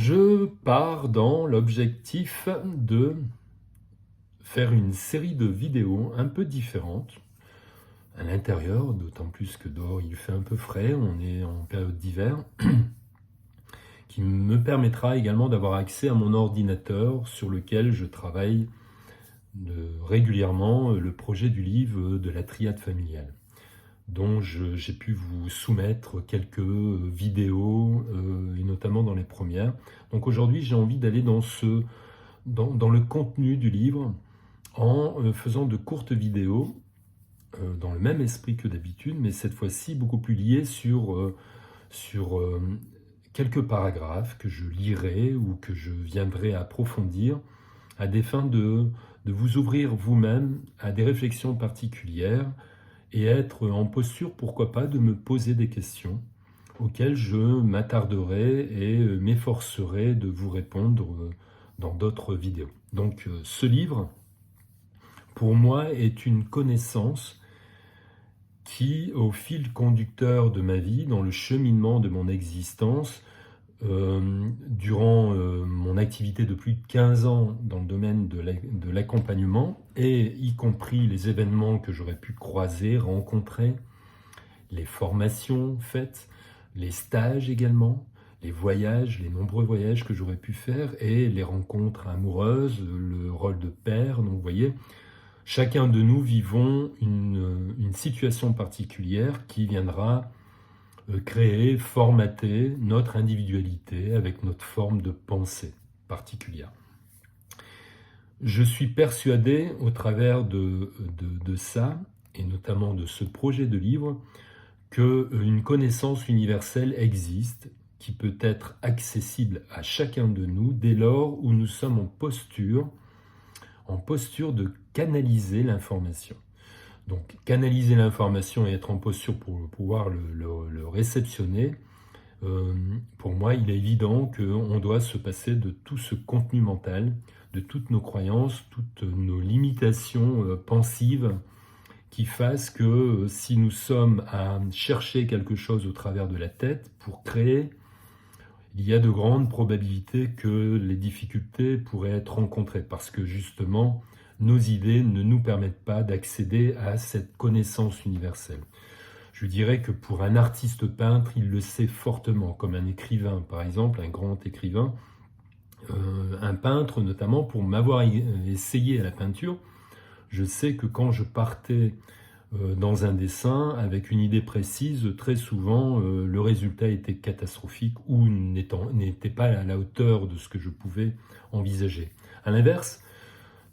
Je pars dans l'objectif de faire une série de vidéos un peu différentes à l'intérieur, d'autant plus que dehors il fait un peu frais, on est en période d'hiver, qui me permettra également d'avoir accès à mon ordinateur sur lequel je travaille régulièrement le projet du livre de la triade familiale, dont j'ai pu vous soumettre quelques vidéos, et notamment dans les premières. Donc aujourd'hui, j'ai envie d'aller dans le contenu du livre en faisant de courtes vidéos dans le même esprit que d'habitude, mais cette fois-ci beaucoup plus liées sur quelques paragraphes que je lirai ou que je viendrai approfondir à des fins de vous ouvrir vous-même à des réflexions particulières et être en posture, pourquoi pas, de me poser des questions auxquelles je m'attarderai et m'efforcerai de vous répondre dans d'autres vidéos. Donc ce livre, pour moi, est une connaissance qui, au fil conducteur de ma vie, dans le cheminement de mon existence, durant mon activité de plus de 15 ans dans le domaine de l'accompagnement, et y compris les événements que j'aurais pu croiser, rencontrer, les formations faites, les stages également, les voyages, les nombreux voyages que j'aurais pu faire, et les rencontres amoureuses, le rôle de père. Donc vous voyez, chacun de nous vivons une situation particulière qui viendra créer, formater notre individualité avec notre forme de pensée particulière. Je suis persuadé au travers de ça, et notamment de ce projet de livre, qu'une connaissance universelle existe qui peut être accessible à chacun de nous dès lors où nous sommes en posture de canaliser l'information. Donc canaliser l'information et être en posture pour pouvoir le réceptionner, pour moi il est évident qu'on doit se passer de tout ce contenu mental, de toutes nos croyances, toutes nos limitations pensives qui fassent que si nous sommes à chercher quelque chose au travers de la tête pour créer, il y a de grandes probabilités que les difficultés pourraient être rencontrées parce que justement nos idées ne nous permettent pas d'accéder à cette connaissance universelle. Je dirais que pour un artiste peintre, il le sait fortement, comme un écrivain par exemple, un grand écrivain, un peintre notamment, pour m'avoir essayé à la peinture, je sais que quand je partais dans un dessin avec une idée précise, très souvent le résultat était catastrophique ou n'était pas à la hauteur de ce que je pouvais envisager. À l'inverse,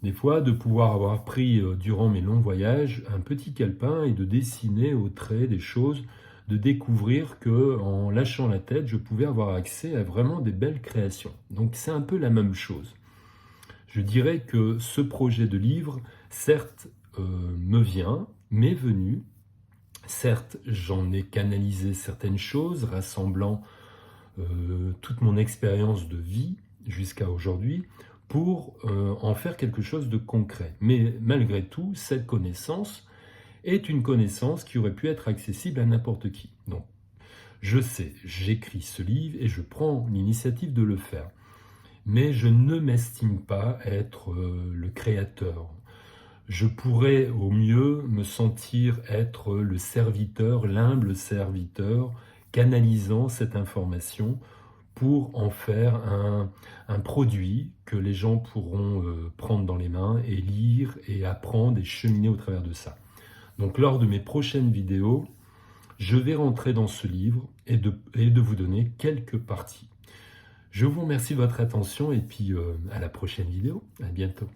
des fois, de pouvoir avoir pris durant mes longs voyages un petit calepin et de dessiner au trait des choses, de découvrir que en lâchant la tête, je pouvais avoir accès à vraiment des belles créations. Donc c'est un peu la même chose. Je dirais que ce projet de livre, certes, m'est venu. Certes, j'en ai canalisé certaines choses, rassemblant toute mon expérience de vie jusqu'à aujourd'hui, pour en faire quelque chose de concret. Mais malgré tout, cette connaissance est une connaissance qui aurait pu être accessible à n'importe qui. Donc, je sais, j'écris ce livre et je prends l'initiative de le faire. Mais je ne m'estime pas être le créateur. Je pourrais au mieux me sentir être le serviteur, l'humble serviteur, canalisant cette information pour en faire un produit que les gens pourront prendre dans les mains et lire et apprendre et cheminer au travers de ça. Donc lors de mes prochaines vidéos, je vais rentrer dans ce livre et de vous donner quelques parties. Je vous remercie de votre attention et puis à la prochaine vidéo. À bientôt.